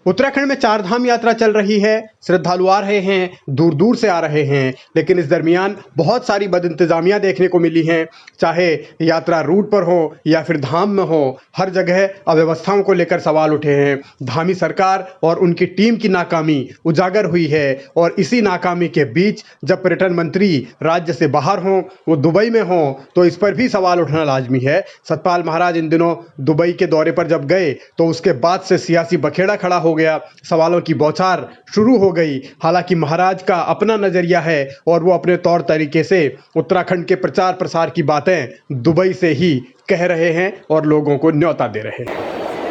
उत्तराखंड में चार धाम यात्रा चल रही है। श्रद्धालु आ रहे हैं, दूर दूर से आ रहे हैं, लेकिन इस दरमियान बहुत सारी बदइंतजामियां देखने को मिली हैं। चाहे यात्रा रूट पर हो या फिर धाम में हो, हर जगह अव्यवस्थाओं को लेकर सवाल उठे हैं। धामी सरकार और उनकी टीम की नाकामी उजागर हुई है और इसी नाकामी के बीच जब पर्यटन मंत्री राज्य से बाहर हों, वो दुबई में हों, तो इस पर भी सवाल उठना लाजमी है। सतपाल महाराज इन दिनों दुबई के दौरे पर जब गए तो उसके बाद से सियासी बखेड़ा खड़ा हो गया, सवालों की बौछार शुरू हो गई। हालांकि महाराज का अपना नजरिया है और वो अपने तौर तरीके से उत्तराखंड के प्रचार प्रसार की बातें दुबई से ही कह रहे हैं और लोगों को न्योता दे रहे हैं।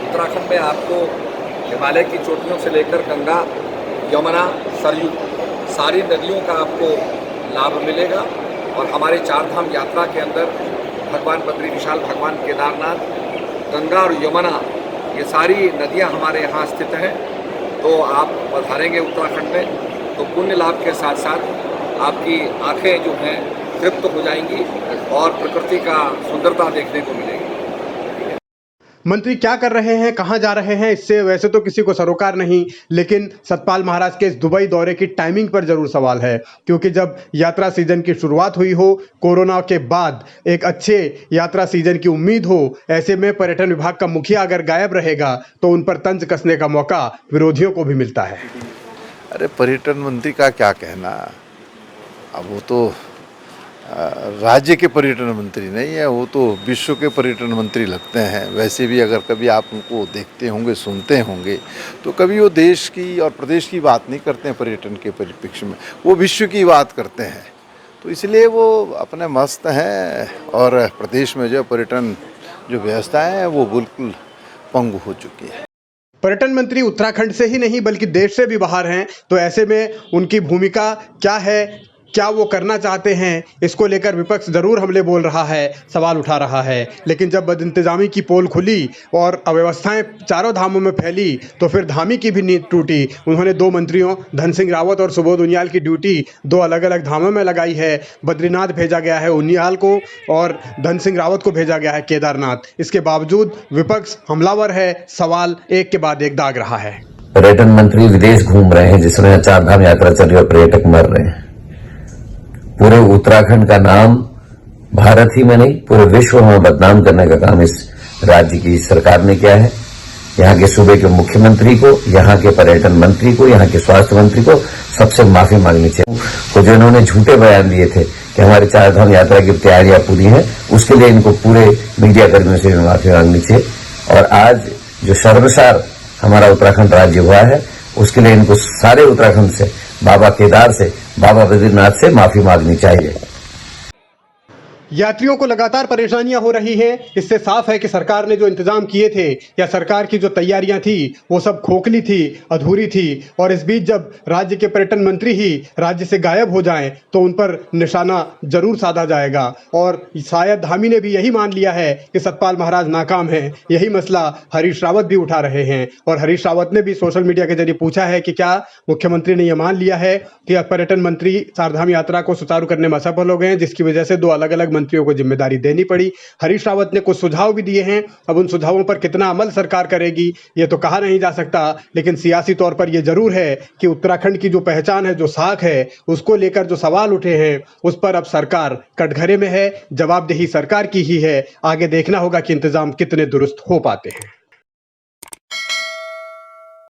उत्तराखंड में आपको हिमालय की चोटियों से लेकर गंगा, यमुना, सरयू सारी नदियों का आपको लाभ मिलेगा। और हमारे चार धाम यात्रा के अंदर भगवान बद्री विशाल, भगवान केदारनाथ, गंगा और यमुना, ये सारी नदियां हमारे यहाँ स्थित हैं। तो आप पधारेंगे उत्तराखंड में तो पुण्य लाभ के साथ साथ आपकी आंखें जो हैं तृप्त हो जाएंगी और प्रकृति का सुंदरता देखने को मिलेगी। मंत्री क्या कर रहे हैं, कहां जा रहे हैं, इससे वैसे तो किसी को सरोकार नहीं, लेकिन सतपाल महाराज के इस दुबई दौरे की टाइमिंग पर जरूर सवाल है। क्योंकि जब यात्रा सीजन की शुरुआत हुई हो, कोरोना के बाद एक अच्छे यात्रा सीजन की उम्मीद हो, ऐसे में पर्यटन विभाग का मुखिया अगर गायब रहेगा तो उन पर तंज कसने का मौका विरोधियों को भी मिलता है। अरे पर्यटन मंत्री का क्या कहना, अब वो तो राज्य के पर्यटन मंत्री नहीं है, वो तो विश्व के पर्यटन मंत्री लगते हैं। वैसे भी अगर कभी आप उनको देखते होंगे, सुनते होंगे, तो कभी वो देश की और प्रदेश की बात नहीं करते हैं पर्यटन के परिप्रेक्ष्य में, वो विश्व की बात करते हैं। तो इसलिए वो अपने मस्त हैं और प्रदेश में जो पर्यटन जो व्यवस्था है वो बिल्कुल पंगु हो चुकी है। पर्यटन मंत्री उत्तराखंड से ही नहीं बल्कि देश से भी बाहर हैं, तो ऐसे में उनकी भूमिका क्या है, क्या वो करना चाहते हैं, इसको लेकर विपक्ष जरूर हमले बोल रहा है, सवाल उठा रहा है। लेकिन जब बदइंतजामी की पोल खुली और अव्यवस्थाएं चारों धामों में फैली तो फिर धामी की भी नींद टूटी। उन्होंने दो मंत्रियों धन सिंह रावत और सुबोध उनियाल की ड्यूटी दो अलग अलग धामों में लगाई है। बद्रीनाथ भेजा गया है उनियाल को और धन सिंह रावत को भेजा गया है केदारनाथ। इसके बावजूद विपक्ष हमलावर है, सवाल एक के बाद एक दाग रहा है। पर्यटन मंत्री विदेश घूम रहे हैं, जिसमें चार धाम यात्रा चल रही है, पर्यटक मर रहे हैं। पूरे उत्तराखंड का नाम भारत ही में नहीं पूरे विश्व में बदनाम करने का काम इस राज्य की सरकार ने किया है। यहाँ के सूबे के मुख्यमंत्री को, यहाँ के पर्यटन मंत्री को, यहाँ के स्वास्थ्य मंत्री को सबसे माफी मांगनी चाहिए। तो जो इन्होंने झूठे बयान दिए थे कि हमारे चार धाम यात्रा की तैयारियां पूरी हैं, उसके लिए इनको पूरे मीडिया कर्मियों से माफी मांगनी चाहिए। और आज जो शर्मसार हमारा उत्तराखंड राज्य हुआ है, उसके लिए इनको सारे उत्तराखंड से, बाबा केदार से, बाबा बद्रीनाथ से माफी मांगनी चाहिए। यात्रियों को लगातार परेशानियां हो रही हैं। इससे साफ है कि सरकार ने जो इंतजाम किए थे या सरकार की जो तैयारियां थी वो सब खोखली थी, अधूरी थी। और इस बीच जब राज्य के पर्यटन मंत्री ही राज्य से गायब हो जाएं तो उन पर निशाना जरूर साधा जाएगा। और शायद धामी ने भी यही मान लिया है कि सतपाल महाराज नाकाम हैं। यही मसला हरीश रावत भी उठा रहे हैं और हरीश रावत ने भी सोशल मीडिया के जरिए पूछा है कि क्या मुख्यमंत्री ने यह मान लिया है कि पर्यटन मंत्री चारधाम यात्रा को सुचारू करने में असफल हो गए हैं, जिसकी वजह से दो अलग अलग मंत्रियों को जिम्मेदारी देनी पड़ी। हरीश रावत ने कुछ सुझाव भी दिए हैं। अब उन सुझावों पर कितना अमल सरकार करेगी ये तो कहा नहीं जा सकता, लेकिन सियासी तौर पर यह जरूर है कि उत्तराखंड की जो पहचान है, जो साख है, उसको लेकर जो सवाल उठे हैं उस पर अब सरकार कटघरे में है। जवाबदेही सरकार की ही है। आगे देखना होगा कि इंतजाम कितने दुरुस्त हो पाते हैं।